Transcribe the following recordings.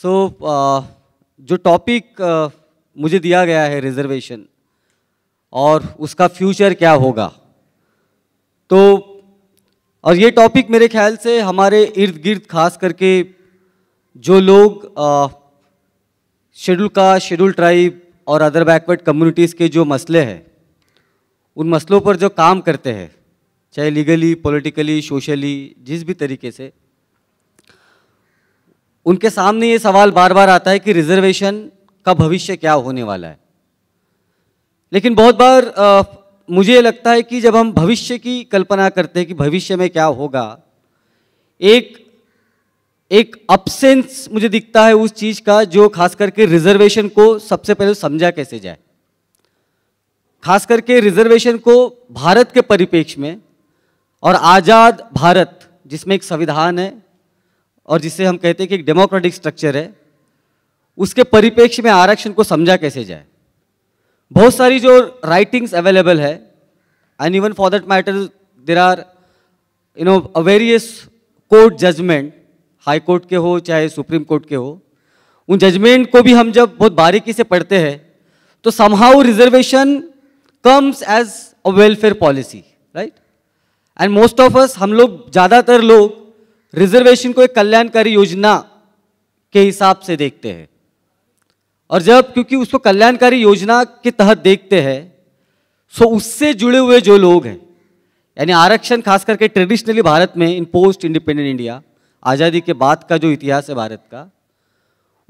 सो जो टॉपिक मुझे दिया गया है रिजर्वेशन और उसका फ्यूचर क्या होगा, तो और ये टॉपिक मेरे ख्याल से हमारे इर्द गिर्द खास करके जो लोग शेड्यूल कास्ट, शेड्यूल ट्राइब और अदर बैकवर्ड कम्युनिटीज़ के जो मसले हैं, उन मसलों पर जो काम करते हैं, चाहे लीगली, पॉलिटिकली, सोशली, जिस भी तरीके से, उनके सामने ये सवाल बार बार आता है कि रिजर्वेशन का भविष्य क्या होने वाला है। लेकिन बहुत बार मुझे लगता है कि जब हम भविष्य की कल्पना करते हैं कि भविष्य में क्या होगा, एक अब्सेंस मुझे दिखता है उस चीज़ का जो खास करके रिजर्वेशन को सबसे पहले समझा कैसे जाए। खास करके रिजर्वेशन को भारत के परिप्रेक्ष्य में और आज़ाद भारत जिसमें एक संविधान है और जिसे हम कहते हैं कि एक डेमोक्रेटिक स्ट्रक्चर है, उसके परिप्रेक्ष्य में आरक्षण को समझा कैसे जाए। बहुत सारी जो राइटिंग्स अवेलेबल है, and even for that matter there are various court judgment, high court के हो चाहे सुप्रीम कोर्ट के हो, उन जजमेंट को भी हम जब बहुत बारीकी से पढ़ते हैं तो somehow reservation comes as a welfare policy, right. And most of us, हम लोग ज़्यादातर लोग रिजर्वेशन को एक कल्याणकारी योजना के हिसाब से देखते हैं, और जब क्योंकि उसको कल्याणकारी योजना के तहत देखते हैं, सो उससे जुड़े हुए जो लोग हैं, यानी आरक्षण खास करके ट्रेडिशनली भारत में इन पोस्ट इंडिपेंडेंट इंडिया, आज़ादी के बाद का जो इतिहास है भारत का,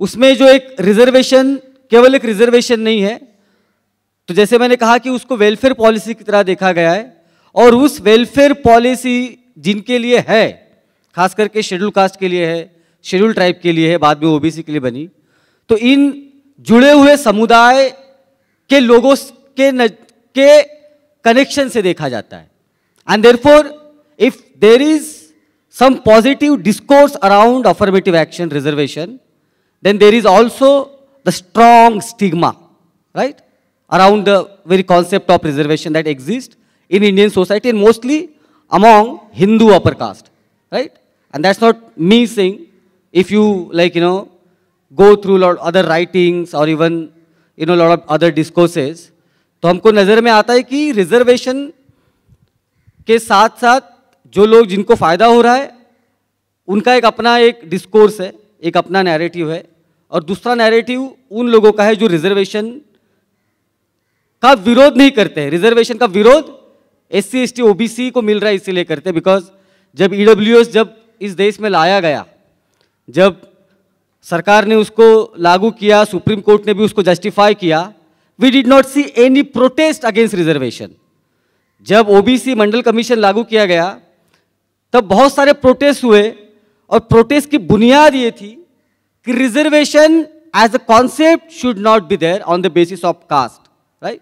उसमें जो एक रिजर्वेशन केवल एक रिजर्वेशन नहीं है, तो जैसे मैंने कहा कि उसको वेलफेयर पॉलिसी की तरह देखा गया है, और उस वेलफेयर पॉलिसी जिनके लिए है, खास करके शेड्यूल कास्ट के लिए है, शेड्यूल ट्राइब के लिए है, बाद में ओबीसी के लिए बनी, तो इन जुड़े हुए समुदाय के लोगों के कनेक्शन से देखा जाता है। And therefore if there is some positive discourse around affirmative action reservation, then there is also the strong stigma, right, around the very concept of reservation that exists in Indian society and mostly among Hindu upper caste, right. And that's not me saying. If you go through a lot of other writings or even a lot of other discourses, तो हमको नज़र में आता है कि reservation के साथ साथ जो लोग जिनको फायदा हो रहा है उनका एक अपना एक डिस्कोर्स है, एक अपना नैरेटिव है, और दूसरा नैरेटिव उन लोगों का है जो रिजर्वेशन का विरोध नहीं करते हैं। रिजर्वेशन का विरोध एससी, एसटी, ओबीसी को मिल रहा है इसीलिए करते हैं, बिकॉज जब ईडब्ल्यूएस जब इस देश में लाया गया, जब सरकार ने उसको लागू किया, सुप्रीम कोर्ट ने भी उसको जस्टिफाई किया, we did not see any protest against reservation. जब ओबीसी मंडल कमीशन लागू किया गया तब बहुत सारे प्रोटेस्ट हुए, और प्रोटेस्ट की बुनियाद ये थी कि reservation as a concept should not be there on the basis of caste, right.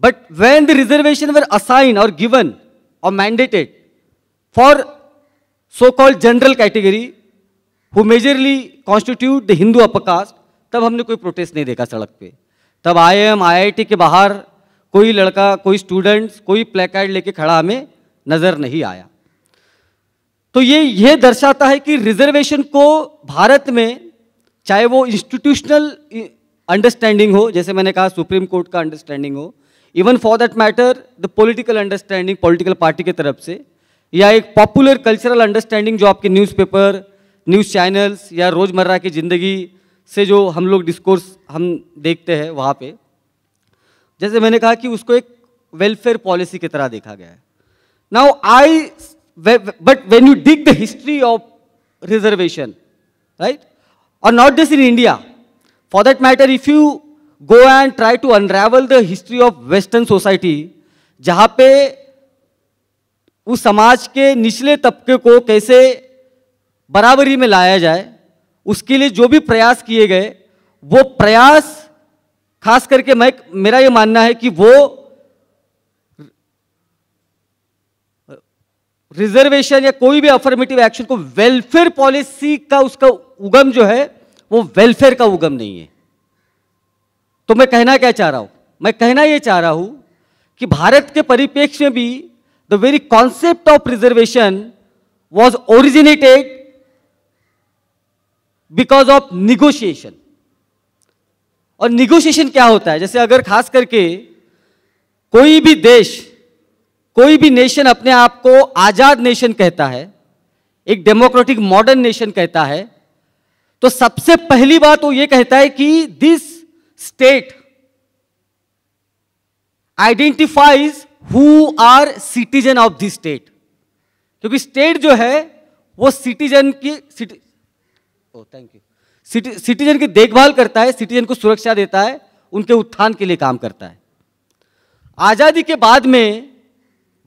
But when the reservation were assign और गिवन और mandated for so called general category who majorly constitute the Hindu upper caste, तब हमने कोई protest नहीं देखा सड़क पे। तब IIM, IIT के बाहर कोई लड़का, कोई स्टूडेंट्स, कोई प्लेकार्ड लेके खड़ा हमें नजर नहीं आया। तो ये दर्शाता है कि रिजर्वेशन को भारत में, चाहे वो इंस्टीट्यूशनल अंडरस्टैंडिंग हो, जैसे मैंने कहा सुप्रीम कोर्ट का अंडरस्टैंडिंग हो, even for that matter the political understanding political party की तरफ से, या एक पॉपुलर कल्चरल अंडरस्टैंडिंग जो आपके न्यूज़पेपर, न्यूज़ चैनल्स या रोज़मर्रा की ज़िंदगी से जो हम लोग डिस्कोर्स हम देखते हैं वहाँ पे, जैसे मैंने कहा कि उसको एक वेलफेयर पॉलिसी की तरह देखा गया है। Now but when you dig the history of reservation, right, or not just in India, for that matter, if you go and try to unravel the history of Western society, जहाँ पे उस समाज के निचले तबके को कैसे बराबरी में लाया जाए, उसके लिए जो भी प्रयास किए गए, वो प्रयास खास करके मेरा ये मानना है कि वो रिजर्वेशन या कोई भी अफर्मेटिव एक्शन को वेलफेयर पॉलिसी का उसका उगम जो है वो वेलफेयर का उगम नहीं है। तो मैं कहना क्या चाह रहा हूं? मैं कहना ये चाह रहा हूं कि भारत के परिप्रेक्ष्य में भी the very concept of reservation was originated because of negotiation. और निगोशिएशन क्या होता है? जैसे अगर खास करके कोई भी देश, कोई भी नेशन अपने आप को आजाद नेशन कहता है, एक डेमोक्रेटिक मॉडर्न नेशन कहता है, तो सबसे पहली बात वो ये कहता है कि this state identifies who are citizen of this state. क्योंकि स्टेट जो है वो सिटीजन की सिटीजन की देखभाल करता है, सिटीजन को सुरक्षा देता है, उनके उत्थान के लिए काम करता है। आजादी के बाद में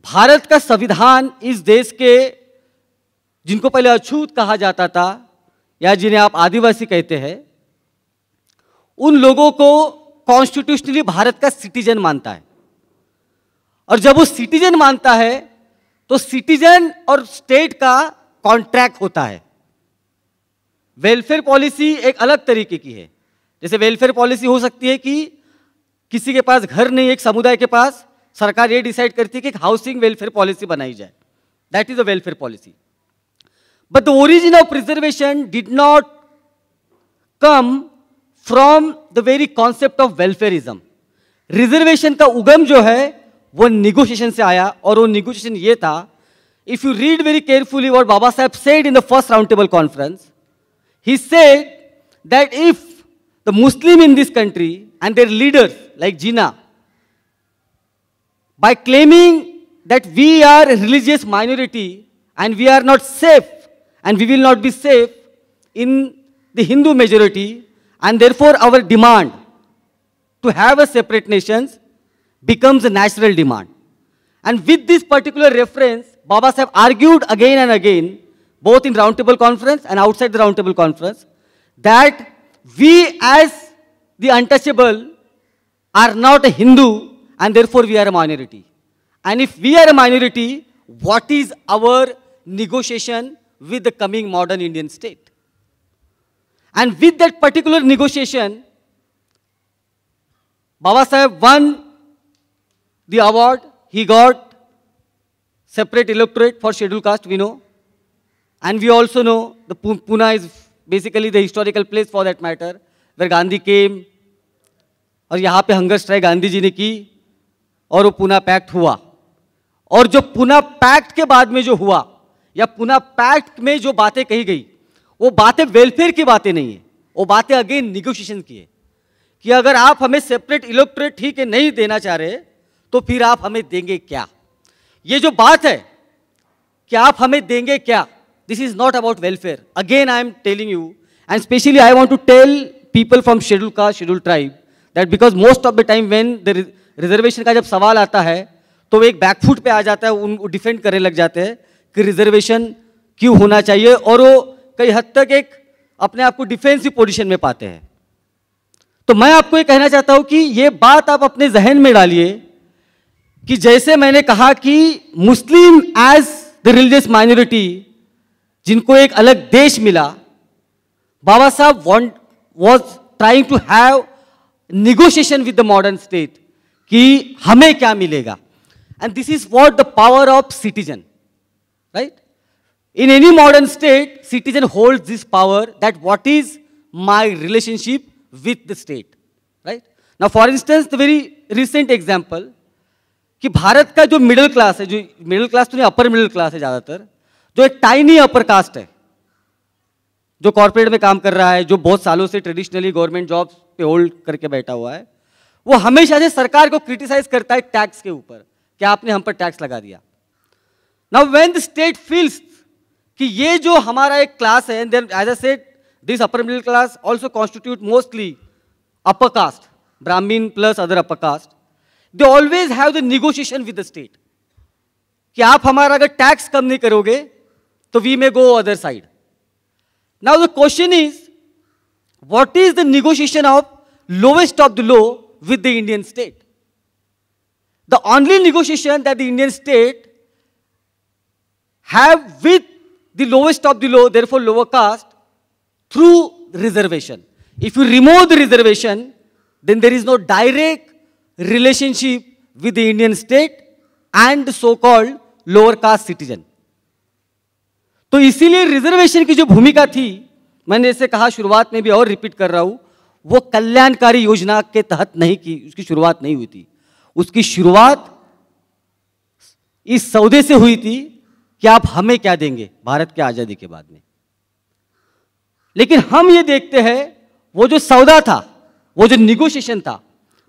भारत का संविधान इस देश के, जिनको पहले अछूत कहा जाता था या जिन्हें आप आदिवासी कहते हैं, उन लोगों को कॉन्स्टिट्यूशनली भारत का सिटीजन मानता है। और जब वो सिटीजन मानता है तो सिटीजन और स्टेट का कॉन्ट्रैक्ट होता है। वेलफेयर पॉलिसी एक अलग तरीके की है। जैसे वेलफेयर पॉलिसी हो सकती है कि किसी के पास घर नहीं, एक समुदाय के पास, सरकार ये डिसाइड करती है कि एक हाउसिंग वेलफेयर पॉलिसी बनाई जाए, that is a welfare policy. But the origin of reservation did not come from the very concept of welfarism. Reservation का उगम जो है वो निगोशिएशन से आया, और वो निगोशिएशन ये था, if you read very carefully what Baba Saheb said in the first round table conference, he said that if the Muslim in this country and their leaders like Jinnah, by claiming that we are a religious minority and we are not safe and we will not be safe in the Hindu majority, and therefore our demand to have a separate nations becomes a natural demand. And with this particular reference, Baba Saheb argued again and again, both in roundtable conference and outside the roundtable conference, that we as the untouchable are not a Hindu and therefore we are a minority. And if we are a minority, what is our negotiation with the coming modern Indian state? And with that particular negotiation, Baba Saheb won the award. He got separate electorate for scheduled caste, we know. And we also know the Pune is basically the historical place for that matter, where Gandhi came, और यहाँ पे hunger strike Gandhi ji ने की, और वो Poona pact हुआ। और जो पूना पैक्ट के बाद में जो हुआ, या पूना पैक्ट में जो बातें कही गई, वो बातें वेलफेयर की बातें नहीं है, वो बातें अगेन निगोशिएशन की है, कि अगर आप हमें सेपरेट इलेक्टोरेट ठीक है नहीं देना चाह रहे, तो फिर आप हमें देंगे क्या? ये जो बात है कि आप हमें देंगे क्या, this is not about welfare. Again I am telling you, and especially I want to tell people from scheduled caste, scheduled tribe, that because most of the time when the reservation का जब सवाल आता है, तो वो एक back foot पे आ जाता है, उनको डिफेंड करने लग जाते हैं कि रिजर्वेशन क्यों होना चाहिए, और वो कई हद तक एक अपने आप को डिफेंसिव पोजीशन में पाते हैं। तो मैं आपको ये कहना चाहता हूं कि ये बात आप अपने जहन में डालिए कि जैसे मैंने कहा कि Muslim as the religious minority, जिनको एक अलग देश मिला, Baba Saheb was trying to have negotiation with the modern state कि हमें क्या मिलेगा। And this is what the power of citizen, right? In any modern state, citizen hold this power that what is my relationship with the state, right? Now for instance the very recent example, कि भारत का जो middle class है, जो middle class तो नहीं, अपर middle class है ज्यादातर, जो एक टाइनी अपर कास्ट है, जो कॉर्पोरेट में काम कर रहा है, जो बहुत सालों से ट्रेडिशनली गवर्नमेंट जॉब पे होल्ड करके बैठा हुआ है, वो हमेशा से सरकार को क्रिटिसाइज करता है टैक्स के ऊपर कि आपने हम पर टैक्स लगा दिया। Now when the state feels कि ये जो हमारा एक क्लास है, then as I said, this upper middle class also constitute mostly upper caste, Brahmin plus other upper caste, they always have the negotiation with the state कि आप हमारा अगर टैक्स कम नहीं करोगे तो we may go other side. Now the question is, what is the negotiation of lowest of the low with the Indian state? The only negotiation that the Indian state have with the lowest of the low, therefore lower caste, through reservation. If you remove the reservation, then there is no direct relationship with the Indian state and the so-called lower caste citizen. तो इसीलिए reservation की जो भूमिका थी मैंने जैसे कहा शुरुआत में भी और रिपीट कर रहा हूं, वो कल्याणकारी योजना के तहत नहीं की, उसकी शुरुआत नहीं हुई थी। उसकी शुरुआत इस सौदे से हुई थी कि आप हमें क्या देंगे भारत के आजादी के बाद में। लेकिन हम ये देखते हैं वो जो सौदा था, वो जो निगोशिएशन था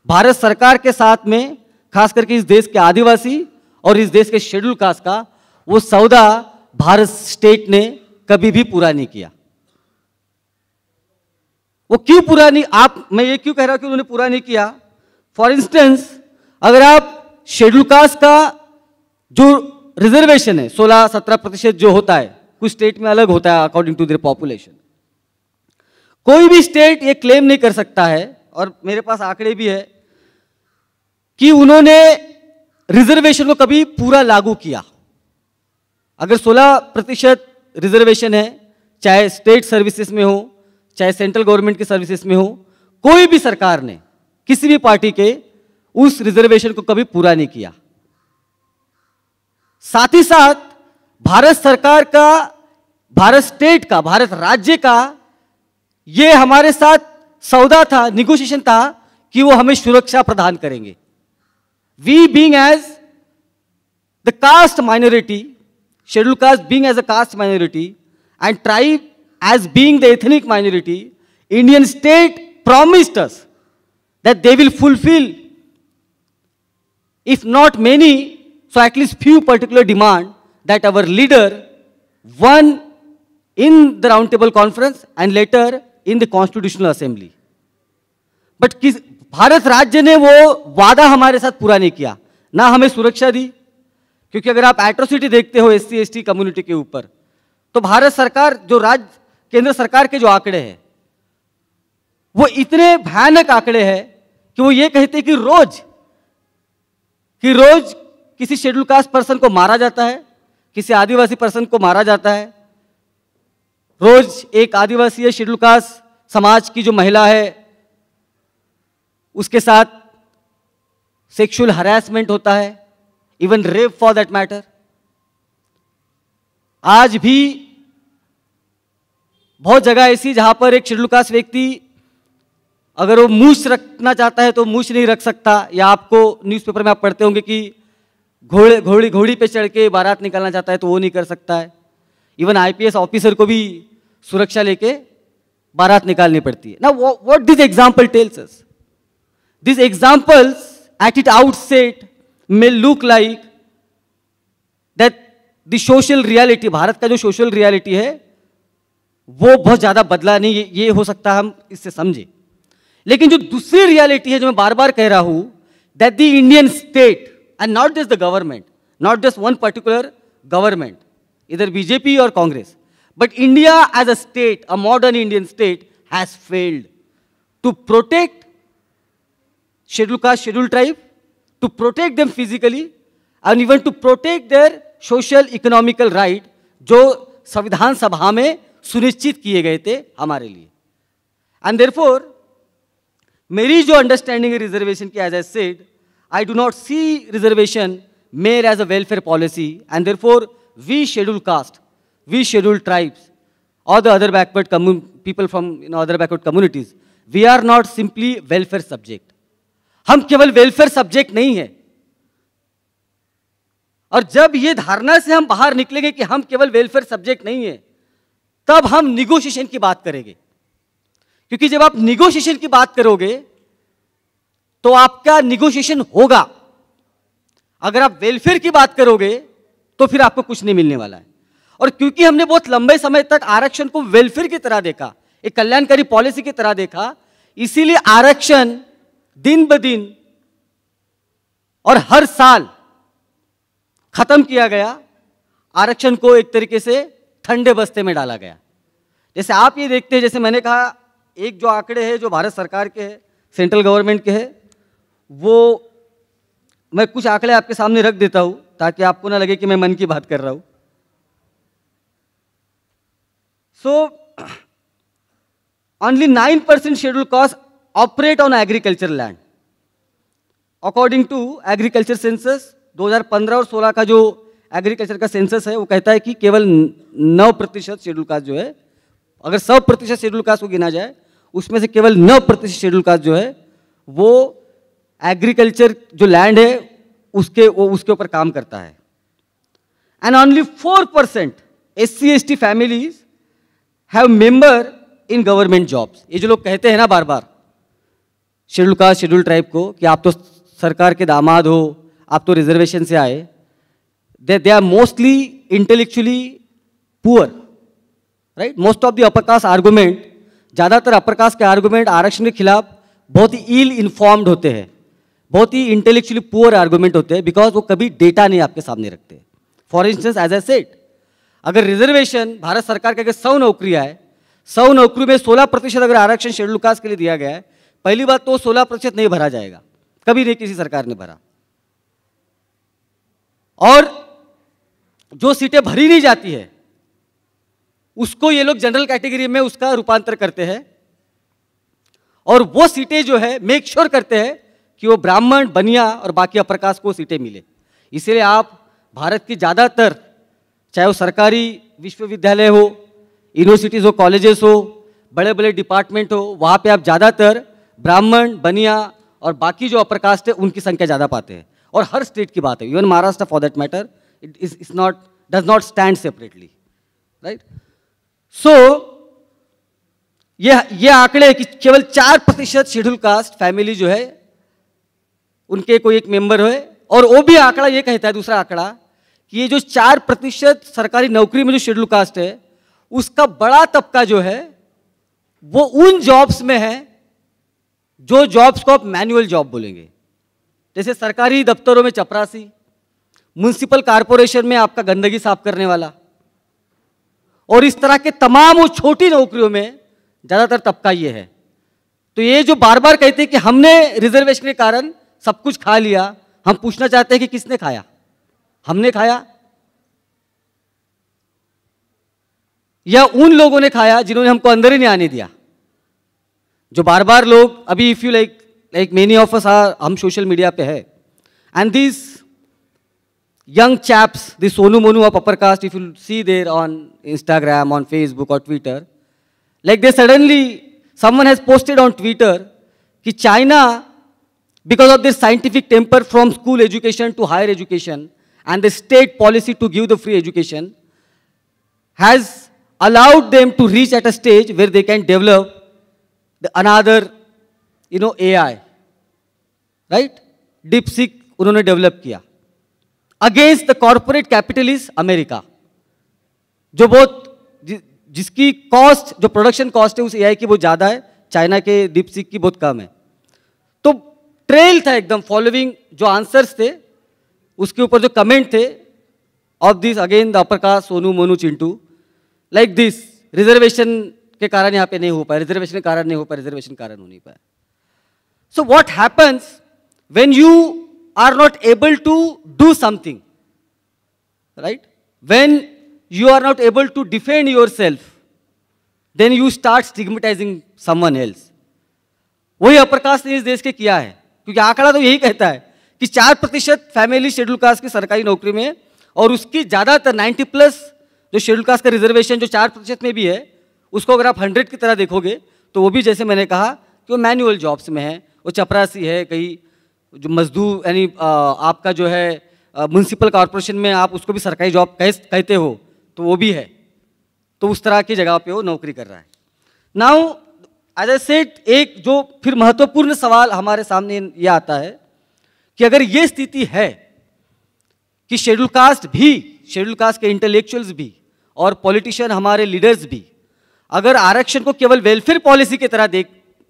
भारत सरकार के साथ में, खास करके इस देश के आदिवासी और इस देश के शेड्यूल कास्ट का, वो सौदा भारत स्टेट ने कभी भी पूरा नहीं किया। वो क्यों पूरा नहीं, मैं ये क्यों कह रहा हूं कि उन्होंने पूरा नहीं किया? फॉर इंस्टेंस, अगर आप शेड्यूल कास्ट का जो रिजर्वेशन है 16-17% जो होता है, कुछ स्टेट में अलग होता है अकॉर्डिंग टू देयर पॉपुलेशन, कोई भी स्टेट ये क्लेम नहीं कर सकता है, और मेरे पास आंकड़े भी है, कि उन्होंने रिजर्वेशन को कभी पूरा लागू किया। अगर 16% रिजर्वेशन है, चाहे स्टेट सर्विसेज में हो, चाहे सेंट्रल गवर्नमेंट की सर्विसेज में हो, कोई भी सरकार ने किसी भी पार्टी के उस रिजर्वेशन को कभी पूरा नहीं किया। साथ ही साथ भारत सरकार का, भारत स्टेट का, भारत राज्य का ये हमारे साथ सौदा था, निगोशिएशन था कि वो हमें सुरक्षा प्रदान करेंगे। We being as the caste minority, schedule caste being as a caste minority and tribe as being the ethnic minority, Indian state promised us that they will fulfill, if not many, so at least few particular demand that our leader won in the round table conference and later in the constitutional assembly. But Bharat राज्य ने वो वादा हमारे साथ पूरा नहीं किया, ना हमें सुरक्षा दी, क्योंकि अगर आप एट्रोसिटी देखते हो SC/ST कम्युनिटी के ऊपर, तो भारत सरकार जो केंद्र सरकार के जो आंकड़े हैं वो इतने भयानक आंकड़े हैं कि वो ये कहते हैं कि रोज किसी शेड्यूल कास्ट पर्सन को मारा जाता है, किसी आदिवासी पर्सन को मारा जाता है, रोज एक आदिवासी या शेड्यूल कास्ट समाज की जो महिला है उसके साथ सेक्सुअल हरासमेंट होता है, even rape for that matter. आज भी बहुत जगह ऐसी जहां पर एक शेड्यूल कास्ट व्यक्ति अगर वो मूछ रखना चाहता है तो मूछ नहीं रख सकता, या आपको न्यूज़पेपर में आप पढ़ते होंगे कि घोड़ी पे चढ़ के बारात निकालना चाहता है तो वो नहीं कर सकता है। इवन IPS ऑफिसर को भी सुरक्षा लेके बारात निकालनी पड़ती है। Now what this example tells us, this examples at it outset may look like that the social reality, Bharat का जो सोशल रियलिटी है वो बहुत ज्यादा बदला नहीं, ये हो सकता है हम इससे समझे। लेकिन जो दूसरी रियलिटी है जो मैं बार बार कह रहा हूं, that the Indian state and not just the government, not just one particular government, इधर बीजेपी और Congress, but India as a state, a modern Indian state has failed to protect schedule caste, schedule tribe, to protect them physically and even to protect their social economical right जो संविधान सभा में सुनिश्चित किए गए थे हमारे लिए। एंड देयरफॉर मेरी जो अंडरस्टैंडिंग है रिजर्वेशन की, as I said, I do not see reservation made as a welfare policy, and therefore we scheduled caste, we scheduled tribes और the other backward people from other backward communities, we are not simply welfare subject. हम केवल welfare subject नहीं है। और जब ये धारणा से हम बाहर निकलेंगे कि हम केवल वेलफेयर सब्जेक्ट नहीं है, तब हम निगोशिएशन की बात करेंगे। क्योंकि जब आप निगोशिएशन की बात करोगे तो आपका निगोशिएशन होगा। अगर आप वेलफेयर की बात करोगे तो फिर आपको कुछ नहीं मिलने वाला है। और क्योंकि हमने बहुत लंबे समय तक आरक्षण को वेलफेयर की तरह देखा, एक कल्याणकारी पॉलिसी की तरह देखा, इसीलिए आरक्षण दिन ब दिन और हर साल खत्म किया गया। आरक्षण को एक तरीके से ठंडे बस्ते में डाला गया। जैसे आप ये देखते हैं, जैसे मैंने कहा, एक जो आंकड़े हैं जो भारत सरकार के हैं, सेंट्रल गवर्नमेंट के हैं, वो मैं कुछ आंकड़े आपके सामने रख देता हूं ताकि आपको ना लगे कि मैं मन की बात कर रहा हूं। So only 9% schedule caste operate on agriculture land according to agriculture census 2015 और 16 का जो एग्रीकल्चर का सेंसस है वो कहता है कि केवल 9% शेड्यूल कास्ट जो है अगर 100% शेड्यूल कास्ट को गिना जाए, उसमें से केवल 9% शेड्यूल कास्ट जो है वो एग्रीकल्चर जो लैंड है उसके ऊपर काम करता है। And only 4% SC/ST families have member in government jobs. ये जो लोग कहते हैं ना बार बार शेड्यूल कास्ट शेड्यूल ट्राइब को कि आप तो सरकार के दामाद हो, आप तो रिजर्वेशन से आए, they are mostly intellectually poor, right? Most of the upper caste argument, ज़्यादातर अपर कास्ट के आर्गूमेंट आरक्षण के खिलाफ बहुत ही इल इन्फॉर्म्ड होते हैं, बहुत ही इंटेलेक्चुअली पुअर आर्गूमेंट होते हैं, बिकॉज वो कभी डेटा नहीं आपके सामने रखते। For instance as I said, अगर रिजर्वेशन भारत सरकार के अगर 100 नौकरियां है, 100 नौकरी में 16% अगर आरक्षण शेड्यूल कास्ट के लिए दिया गया है, पहली बात तो 16% नहीं भरा जाएगा, कभी नहीं किसी सरकार ने भरा। और जो सीटें भरी नहीं जाती है उसको ये लोग जनरल कैटेगरी में उसका रूपांतर करते हैं, और वो सीटें जो है मेक श्योर करते हैं कि वो ब्राह्मण, बनिया और बाकी अपर कास्ट को सीटें मिले। इसलिए आप भारत की ज़्यादातर, चाहे वो सरकारी विश्वविद्यालय हो, यूनिवर्सिटीज़ हो, कॉलेजेस हो, बड़े बड़े डिपार्टमेंट हो, वहाँ पे आप ज़्यादातर ब्राह्मण, बनिया और बाकी जो अपर कास्ट है उनकी संख्या ज़्यादा पाते हैं। और हर स्टेट की बात है, even Maharashtra for that matter, it does not stand separately, right? So ये आंकड़े कि केवल 4% शेड्यूल कास्ट फैमिली जो है उनके कोई एक मेंबर है, और वो भी आंकड़ा ये कहता है, दूसरा आंकड़ा, कि ये जो 4% सरकारी नौकरी में जो शेड्यूल कास्ट है उसका बड़ा तबका जो है वो उन जॉब्स में है जो जॉब्स को आप मैनुअल जॉब बोलेंगे, जैसे सरकारी दफ्तरों में चपरासी, म्युनिसिपल कॉरपोरेशन में आपका गंदगी साफ करने वाला, और इस तरह के तमाम वो छोटी नौकरियों में ज़्यादातर तबका ये है। तो ये जो बार बार कहते हैं कि हमने रिजर्वेशन के कारण सब कुछ खा लिया, हम पूछना चाहते हैं कि किसने खाया? हमने खाया या उन लोगों ने खाया जिन्होंने हमको अंदर ही नहीं आने दिया? जो बार बार लोग, अभी if you like many of us are, हम सोशल मीडिया पे है, and this young chaps, the Sonu Monu of upper caste, if you see there on Instagram, on Facebook or Twitter, like they suddenly, someone has posted on Twitter कि China, because of their scientific temper from school education to higher education and the state policy to give the free education, has allowed them to reach at a stage where they can develop another, AI, right? DeepSeek उन्होंने develop किया against the corporate capitalist America, जो बहुत जिसकी cost, जो production cost है उस AI की बहुत ज़्यादा है, चाइना के डीपसीक की बहुत कम है। तो ट्रेल था एकदम, फॉलोइंग जो आंसर्स थे उसके ऊपर जो कमेंट थे of this again the upper caste Sonu Monu Chintu, like this, reservation के कारण यहाँ पे नहीं हो पाया, रिजर्वेशन के कारण नहीं हो पाया, रिजर्वेशन के कारण हो नहीं पाया। So what happens when you are not able to do something, right? When you are not able to defend yourself, then you start stigmatizing someone else. वही अपर कास्ट ने इस देश के किया है, क्योंकि आंकड़ा तो यही कहता है कि 4% फैमिली शेड्यूल कास्ट की सरकारी नौकरी में, और उसकी ज़्यादातर 90+ जो शेड्यूल कास्ट का रिजर्वेशन जो 4% में भी है, उसको अगर आप 100 की तरह देखोगे तो वो भी, जैसे मैंने कहा, कि वो मैनुअल जॉब्स में है, वो चपरासी है, कहीं जो मजदूर, यानी आपका जो है म्युनिसिपल कॉर्पोरेशन में आप उसको भी सरकारी जॉब कहते हो तो वो भी है, तो उस तरह की जगह पे वो नौकरी कर रहा है। नाउ एज आई सेड, एक जो फिर महत्वपूर्ण सवाल हमारे सामने ये आता है कि अगर ये स्थिति है कि शेड्यूल कास्ट के इंटेलेक्चुअल्स भी और पॉलिटिशियन, हमारे लीडर्स भी, अगर आरक्षण को केवल वेलफेयर पॉलिसी की तरह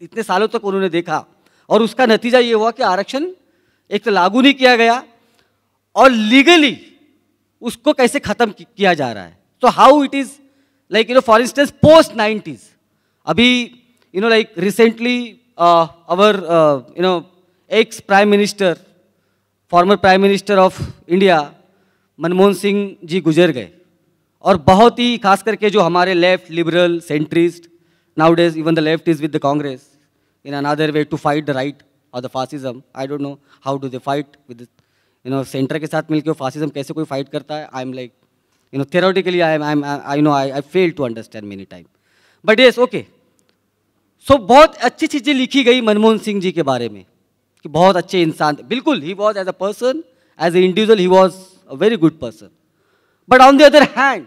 इतने सालों तक उन्होंने देखा, और उसका नतीजा ये हुआ कि आरक्षण एक तो लागू नहीं किया गया और लीगली उसको कैसे खत्म किया जा रहा है। तो how it is like, for instance post 90s, अभी like recently our ex prime minister, former prime minister of India Manmohan Singh ji गुजर गए, और बहुत ही खास करके जो हमारे left, liberal, centrist, nowadays even the left is with the Congress in another way to fight the right or the fascism. I don't know how do they fight with this, center के साथ मिलके fascism कैसे कोई fight करता है. I'm like, theoretically I fail to understand many times. But yes okay. So बहुत अच्छी चीजें लिखी गई मनमोहन सिंह जी के बारे में कि बहुत अच्छे इंसान थे, बिल्कुल he was as a person, as an individual he was a very good person. But on the other hand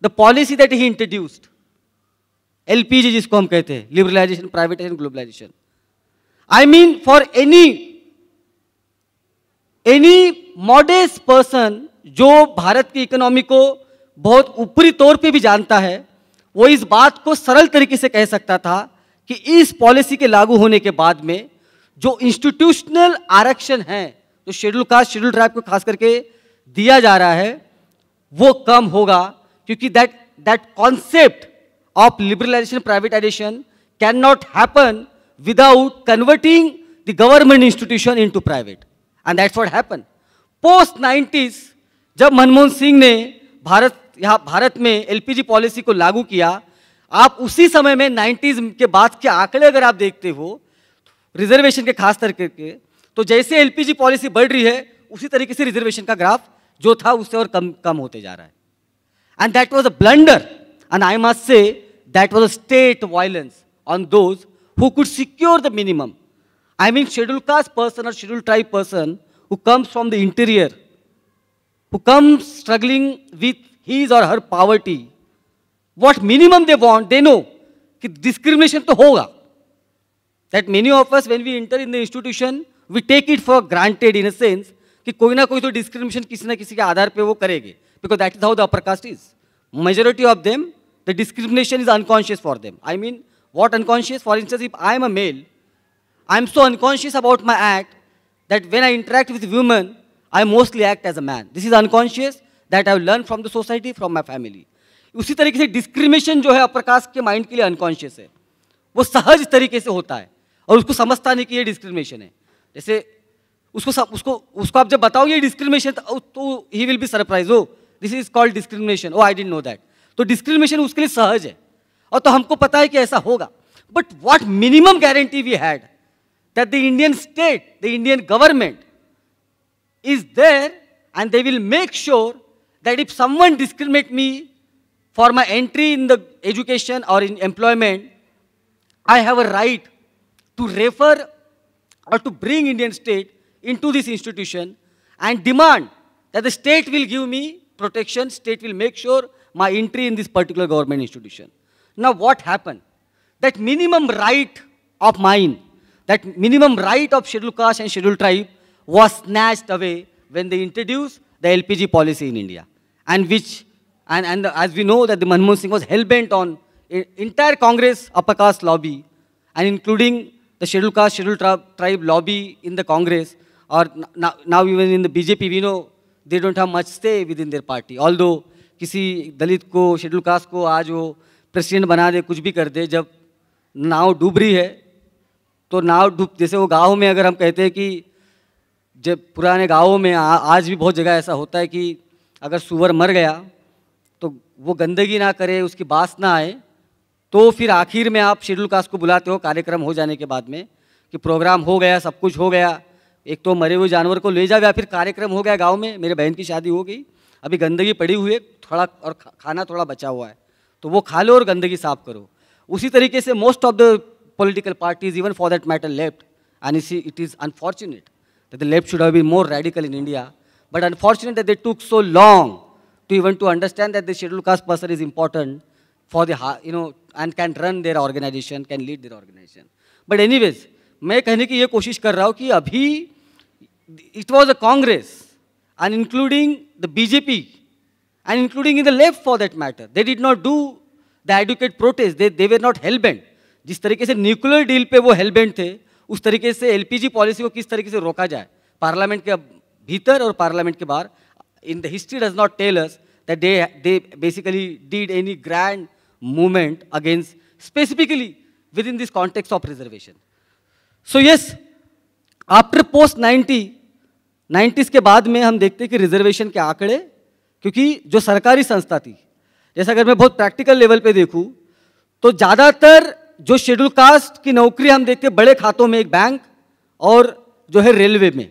the policy that he introduced, LPG जिसको हम कहते हैं, liberalisation, privatisation, globalisation, I mean for any modest person जो भारत की economy को बहुत ऊपरी तौर पे भी जानता है, वो इस बात को सरल तरीके से कह सकता था कि इस पॉलिसी के लागू होने के बाद में जो इंस्टीट्यूशनल आरक्षण है, जो शेड्यूल कास्ट, शेड्यूल ट्राइब को खास करके दिया जा रहा है, वो कम होगा, क्योंकि that concept of liberalization, privatization cannot happen without converting the government institution into private, and that's what happened. Post 90s जब मनमोहन सिंह ने भारत में एलपीजी पॉलिसी को लागू किया, आप उसी समय में 90s के बाद के आंकड़े अगर आप देखते हो रिजर्वेशन के खास तरीके के, तो जैसे एलपीजी पॉलिसी बढ़ रही है उसी तरीके से रिजर्वेशन का ग्राफ जो था उससे और कम होते जा रहा है। And that was a blunder, and I must say that was a state violence on those who could secure the minimum. I mean scheduled caste person or scheduled tribe person who comes from the interior, who comes struggling with his or her poverty, what minimum they want, they know कि discrimination तो होगा. That many of us when we enter in the institution, we take it for granted in a sense कि कोई ना कोई तो discrimination किसी ना किसी के आधार पे वो करेंगे, because that is how the upper caste is. Majority of them, the discrimination is unconscious for them. I mean, what unconscious? For instance, if I am a male, I am so unconscious about my act that when I interact with women, I mostly act as a man. This is unconscious that I have learned from the society, from my family. उसी तरीके से discrimination जो है upper caste के mind के लिए unconscious है, वो सहज तरीके से होता है और उसको समझता नहीं कि ये डिस्क्रिमिनेशन है। जैसे उसको आप जब बताओगे ये डिस्क्रिमिनेशन, तो he will be surprise, oh this is called discrimination, oh I didn't know that. तो डिस्क्रिमिनेशन उसके लिए सहज है और तो हमको पता है कि ऐसा होगा। But what minimum guarantee we had that the Indian state, the Indian government is there and they will make sure that if someone discriminate me for my entry in the education or in employment, I have a right to refer or to bring Indian state into this institution and demand that the state will give me protection, state will make sure my entry in this particular government institution. Now what happened? That minimum right of mine, that minimum right of scheduled caste and scheduled tribe was snatched away when they introduced the LPG policy in India, and which And as we know that the Manmohan Singh was hell-bent on entire Congress upper caste lobby, and including the scheduled caste, scheduled tribe lobby in the Congress, or now even in the BJP, we know they don't have much say within their party. Although किसी दलित को, scheduled caste को आज वो president बना दे, कुछ भी कर दे, जब नाव डूब रही है, तो नाव डूब, जैसे वो गाँव में अगर हम कहते हैं कि जब पुराने गाँवों में आज भी बहुत जगह ऐसा होता है कि अगर सुअर मर गया तो वो गंदगी ना करे, उसकी बास ना आए, तो फिर आखिर में आप शेड्यूल कास्ट को बुलाते हो कार्यक्रम हो जाने के बाद में कि प्रोग्राम हो गया, सब कुछ हो गया, एक तो मरे हुए जानवर को ले जाओ, या फिर कार्यक्रम हो गया गांव में, मेरे बहन की शादी हो गई, अभी गंदगी पड़ी हुई है थोड़ा और खाना थोड़ा बचा हुआ है, तो वो खा लो और गंदगी साफ करो। उसी तरीके से most of the political parties, even for that matter left, and it is unfortunate that the left should have been more radical in India, but unfortunate that they took so long to even to understand that the scheduled caste person is important for the, and can run their organization, can lead their organization. But anyways, मैं कहने की ये कोशिश कर रहा हूँ कि अभी it was a Congress and including the BJP and including in the left for that matter, they did not do the adequate protest, they were not hell-bent. जिस तरीके से न्यूक्लियर डील पे वो hell-bent थे, उस तरीके से LPG पॉलिसी को किस तरीके से रोका जाए पार्लियामेंट के भीतर और पार्लियामेंट के बाहर, in the history does not tell us that they basically did any grand movement against, specifically within this context of reservation. So yes, after post 90s के बाद में हम देखते हैं कि रिजर्वेशन के आंकड़े, क्योंकि जो सरकारी संस्था थी, जैसा अगर मैं बहुत प्रैक्टिकल लेवल पे देखूं तो ज़्यादातर जो शेड्यूल कास्ट की नौकरी हम देखते हैं बड़े खातों में, एक बैंक और जो है रेलवे में,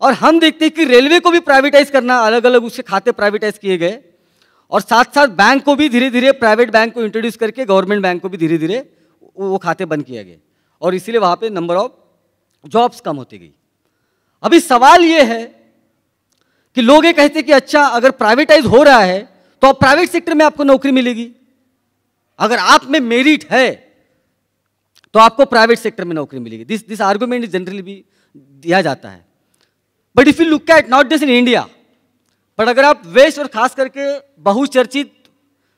और हम देखते हैं कि रेलवे को भी प्राइवेटाइज करना, अलग अलग उसके खाते प्राइवेटाइज किए गए, और साथ साथ बैंक को भी धीरे धीरे, प्राइवेट बैंक को इंट्रोड्यूस करके गवर्नमेंट बैंक को भी धीरे धीरे वो खाते बंद किया गया, और इसीलिए वहाँ पे नंबर ऑफ जॉब्स कम होती गई। अभी सवाल ये है कि लोग ये कहते हैं कि अच्छा, अगर प्राइवेटाइज हो रहा है तो अब प्राइवेट सेक्टर में आपको नौकरी मिलेगी, अगर आप में मेरिट है तो आपको प्राइवेट सेक्टर में नौकरी मिलेगी। दिस आर्गुमेंट इज जनरली भी दिया जाता है। But if you look at not just in India, but अगर आप वेस्ट और खास करके बहुचर्चित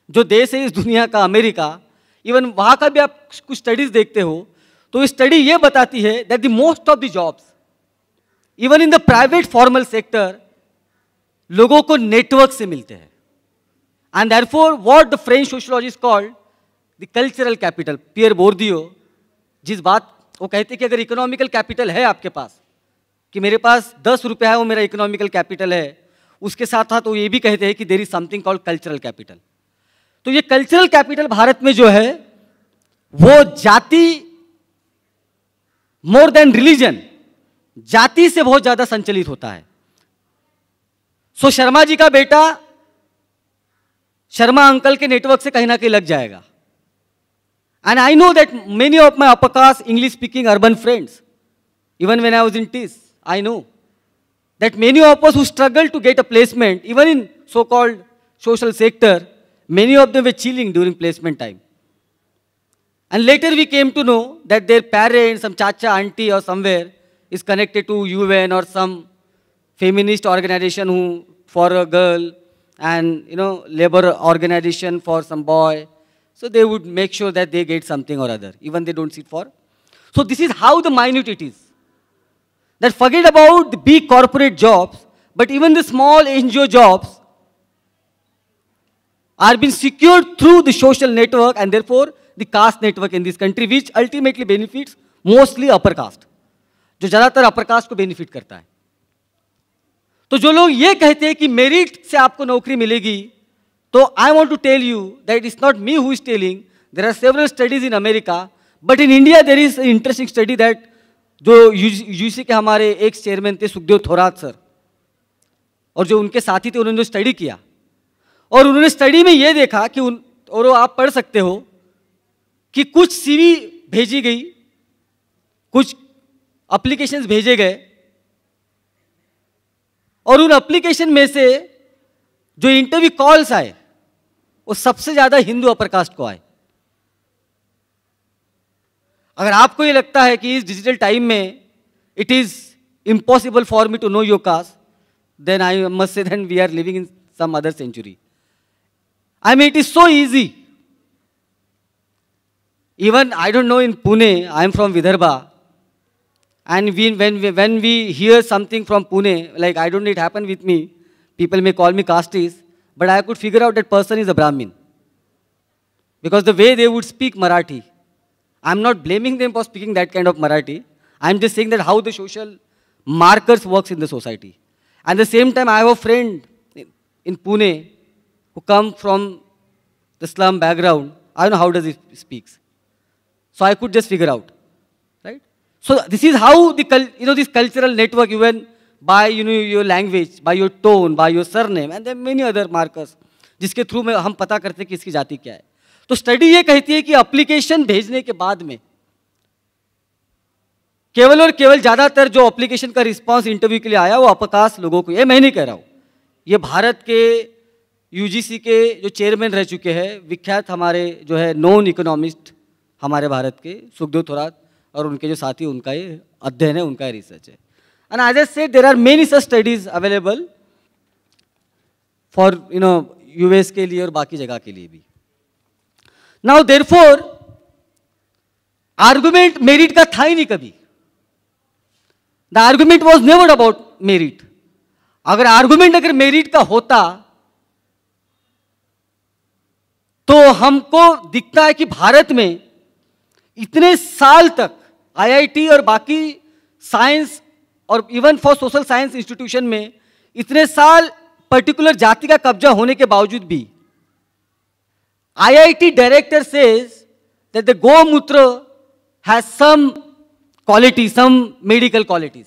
जो देश है इस दुनिया का, अमेरिका, इवन वहां का भी आप कुछ स्टडीज देखते हो, तो स्टडी ये बताती है that the most of the jobs even in the private formal sector लोगों को नेटवर्क से मिलते हैं। And therefore what the French sociologist called the cultural capital, Pierre Bourdieu, जिस बात वो कहते हैं कि अगर इकोनॉमिकल कैपिटल है आपके पास, कि मेरे पास 10 रुपया है, वो मेरा इकोनॉमिकल कैपिटल है, उसके साथ साथ वो ये भी कहते हैं कि there is something called cultural capital. तो ये कल्चरल कैपिटल भारत में जो है वो जाति, मोर देन रिलीजन, जाति से बहुत ज्यादा संचालित होता है। सो शर्मा जी का बेटा शर्मा अंकल के नेटवर्क से कहीं ना कहीं लग जाएगा। And I know that many of my upper caste English speaking urban friends, even when I was in teens, I know that many of us who struggled to get a placement, even in so-called social sector, many of them were chilling during placement time. And later we came to know that their parents, some chacha, auntie or somewhere is connected to UN or some feminist organization who for a girl, and labor organization for some boy. So they would make sure that they get something or other, even they don't sit for. So this is how the minute it is. That forget about the big corporate jobs, but even the small NGO jobs are being secured through the social network and therefore the caste network in this country, which ultimately benefits mostly upper caste, जो ज़्यादातर upper caste को benefit करता है। तो जो लोग ये कहते हैं कि मेरिट से आपको नौकरी मिलेगी, तो I want to tell you that it's not me who is telling. There are several studies in America, but in India there is an interesting study that जो यूजीसी के हमारे एक चेयरमैन थे सुखदेव थोरात सर, और जो उनके साथी थे, उन्होंने जो स्टडी किया, और उन्होंने स्टडी में ये देखा कि और आप पढ़ सकते हो कि कुछ सीवी भेजी गई, कुछ एप्लीकेशंस भेजे गए, और उन एप्लीकेशन में से जो इंटरव्यू कॉल्स आए वो सबसे ज्यादा हिंदू अपर कास्ट को आए। अगर आपको ये लगता है कि इस डिजिटल टाइम में it is impossible for me to know your caste, then I must say then we are living in some other century. I mean it is so easy. Even I don't know in Pune, I am from Vidarbha, and when we hear something from Pune, like I don't know, it happened with me, people may call me casteist, but I could figure out that person is a Brahmin because the way they would speak Marathi. I'm not blaming them for speaking that kind of Marathi. I'm just saying that how the social markers works in the society. At the same time, I have a friend in Pune who come from the slum background. I don't know how does he speaks, so I could just figure out. So this is how this cultural network, even by your language, by your tone, by your surname, and there are many other markers, जिसके through में हम पता करते हैं कि इसकी जाति क्या है। तो स्टडी ये कहती है कि एप्लीकेशन भेजने के बाद में केवल और केवल ज्यादातर जो एप्लीकेशन का रिस्पांस इंटरव्यू के लिए आया वो अपकास्ट लोगों को, ये मैं नहीं कह रहा हूँ, ये भारत के यूजीसी के जो चेयरमैन रह चुके हैं, विख्यात हमारे जो है नॉन इकोनॉमिस्ट हमारे भारत के सुखदेव थोरात और उनके जो साथी, उनका ये अध्ययन है, उनका ये रिसर्च है। And as I said, there are many such studies available for US के लिए और बाकी जगह के लिए भी। नाउ देयरफॉर आर्गुमेंट मेरिट का था ही नहीं कभी। The argument was never about merit. अगर आर्गुमेंट अगर मेरिट का होता तो हमको दिखता है कि भारत में इतने साल तक आईआईटी और बाकी साइंस और even for social science institution में इतने साल पर्टिकुलर जाति का कब्जा होने के बावजूद भी IIT director says that the gomutra has some quality, some medical qualities.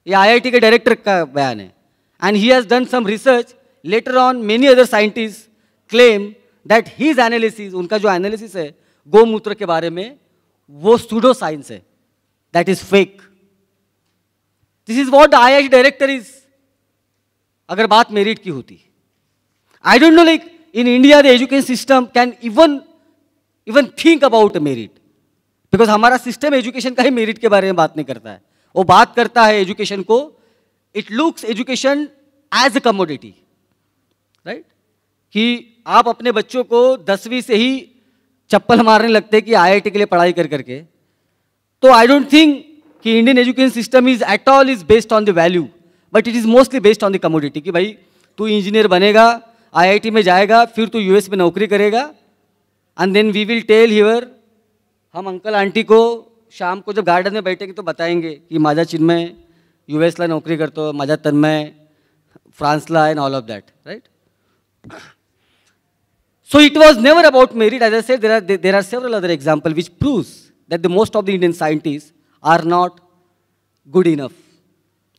ये आईआईटी के डायरेक्टर का बयान है। And he has done some research, later on many other scientist claim that his analysis, उनका जो analysis है गोमूत्र के बारे में, वो pseudo science है, that is fake. This is what the IIT director is. अगर बात merit की होती, I don't know, like in India the education system can even think about a merit, because हमारा system education का ही merit के बारे में बात नहीं करता है. वो बात करता है education को, it looks education as a commodity, right? कि आप अपने बच्चों को 10वीं से ही चप्पल मारने लगते हैं कि IIT के लिए पढ़ाई कर करके. तो I don't think कि Indian education system is at all is based on the value, but it is mostly based on the commodity. कि भाई तू इंजीनियर बनेगा, IIT में जाएगा, फिर तू US में नौकरी करेगा, and then we will tell here, हम अंकल आंटी को शाम को जब गार्डन में बैठेंगे तो बताएंगे कि माझा चिन्मय US ला नौकरी करतो, माझा तन्मय फ्रांस ला and all of that, right? So it was never about merit. As I said, there are several other examples which proves that the most of the Indian scientists are not good enough.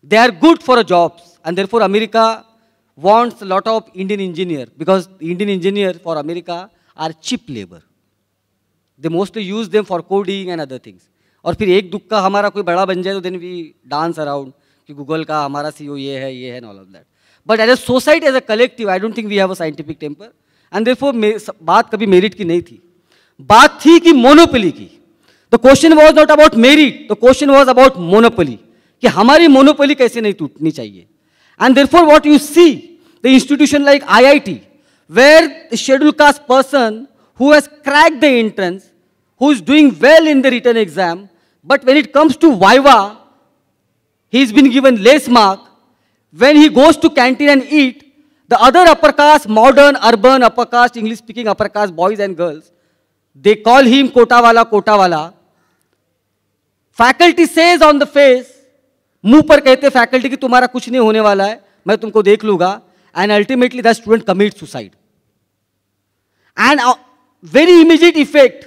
They are good for jobs, and therefore America wants a lot of Indian engineers, because the Indian engineers for America are cheap labor. They mostly use them for coding and other things. और फिर एक दुक्का हमारा कोई बड़ा बन जाए तो then we dance around कि गूगल का हमारा CEO ये है and all of that. But as a society, as a collective, I don't think we have a scientific temper, and therefore बात कभी merit की नहीं थी, बात थी कि monopoly की. The question was not about merit, the question was about monopoly, कि हमारी monopoly कैसे नहीं टूटनी चाहिए. And therefore what you see, the institution like IIT, where the scheduled caste person who has cracked the entrance, who is doing well in the written exam, but when it comes to Viva, he's been given less mark. When he goes to canteen and eat, the other upper caste, modern, urban, upper caste, English speaking upper caste boys and girls, they call him kota wala. Faculty says on the face, मुंह पर कहते faculty कि तुम्हारा कुछ नहीं होने वाला है, मैं तुमको देख लूँगा, and ultimately the student commits suicide. And very immediate effect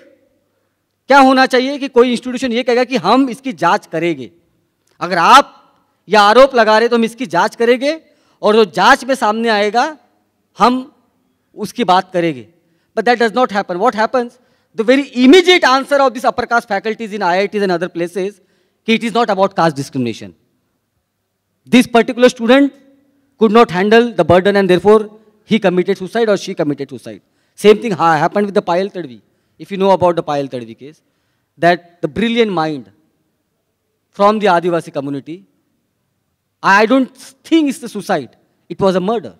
क्या होना चाहिए कि कोई इंस्टीट्यूशन ये कहेगा कि हम इसकी जांच करेंगे. अगर आप या आरोप लगा रहे तो हम इसकी जांच करेंगे, और जो जांच में सामने आएगा हम उसकी बात करेंगे. But that does not happen. What happens? The very immediate answer of this upper caste faculties in IITs and other places, कि it is not about caste discrimination. This particular student could not handle the burden, and therefore he committed suicide or she committed suicide. Same thing happened with the Payal Tadvi. If you know about the Payal Tadvi case, that the brilliant mind from the Adivasi community, I don't think it's the suicide. It was a murder.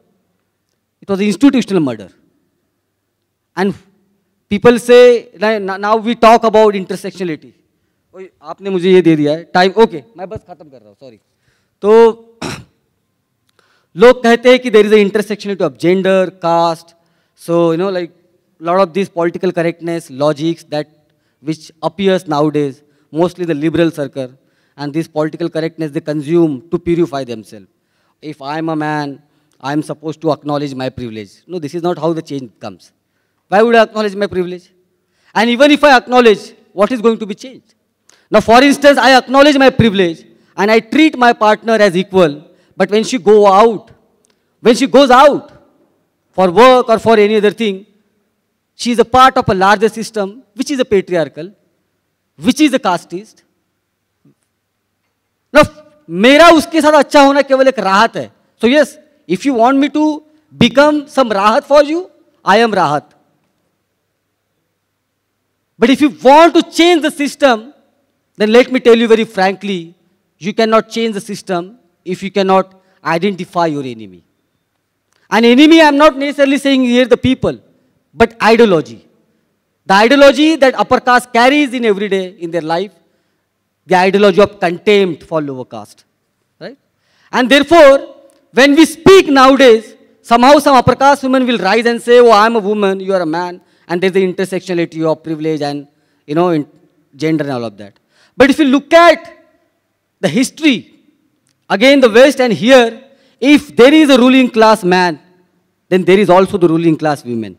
It was an institutional murder. And people say, now we talk about intersectionality. आपने मुझे ये दे दिया है time, okay मैं बस खत्म कर रहा हूँ, सॉरी. तो लोग कहते हैं कि there is an intersectionality of gender, caste, so like lot of this political correctness, logics that which appears nowadays, mostly the liberal circle, and this political correctness they consume to purify themselves. If I am a man, I am supposed to acknowledge my privilege. No, this is not how the change comes. Why would I acknowledge my privilege? And even if I acknowledge, what is going to be changed? Now, for instance, I acknowledge my privilege and I treat my partner as equal, but when she goes out for work or for any other thing, she is a part of a larger system, which is a patriarchal, which is a casteist. Now, मेरा उसके साथ अच्छा होना केवल एक राहत है. So yes, if you want me to become some rahat for you, I am rahat. But if you want to change the system, then let me tell you very frankly, you cannot change the system if you cannot identify your enemy. An enemy, I am not necessarily saying here the people, but ideology. The ideology that upper caste carries in every day in their life, the ideology of contempt for lower caste. Right? And therefore, when we speak nowadays, somehow some upper caste women will rise and say, oh, I am a woman, you are a man, and there's the intersectionality of privilege and, gender and all of that. But if you look at the history, again the West and here, if there is a ruling class man, then there is also the ruling class women.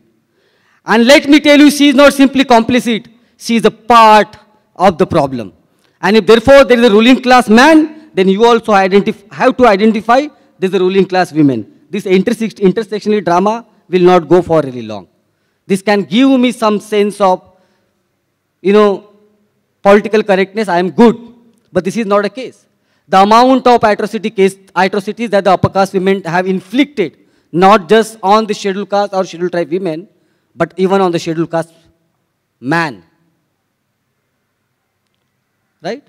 And let me tell you, she is not simply complicit, she is a part of the problem. And if therefore there is a ruling class man, then you also have to identify there is a ruling class women. This intersectional drama will not go for really long. This can give me some sense of, political correctness. I am good, but this is not a case. The amount of atrocities that the upper caste women have inflicted, not just on the scheduled caste or scheduled tribe women, but even on the scheduled caste man. Right?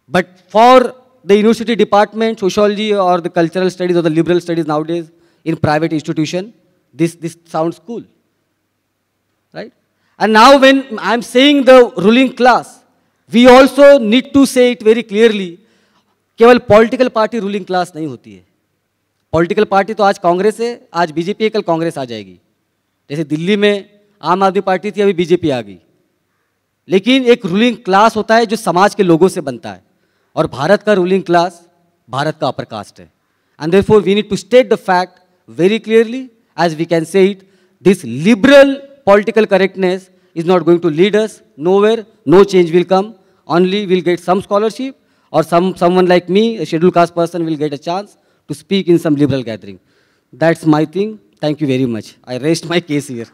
But for the university department, sociology or the cultural studies or the liberal studies nowadays in private institution, this sounds cool. Right? And now when I'm saying the ruling class, we also need to say it very clearly. केवल political party ruling class नहीं होती है. Political party तो आज कांग्रेस है, आज BJP है, कल कांग्रेस आ जाएगी. जैसे दिल्ली में आम आदमी पार्टी थी, अभी बीजेपी आ गई. लेकिन एक रूलिंग क्लास होता है जो समाज के लोगों से बनता है, और भारत का रूलिंग क्लास भारत का अपर कास्ट है. And therefore we need to state the fact very clearly, as we can say it, this liberal political correctness is not going to lead us nowhere. No change will come. Only we'll get some scholarship, or someone like me, a scheduled caste person, will get a chance to speak in some liberal gathering. That's my thing. Thank you very much. I rest my case here.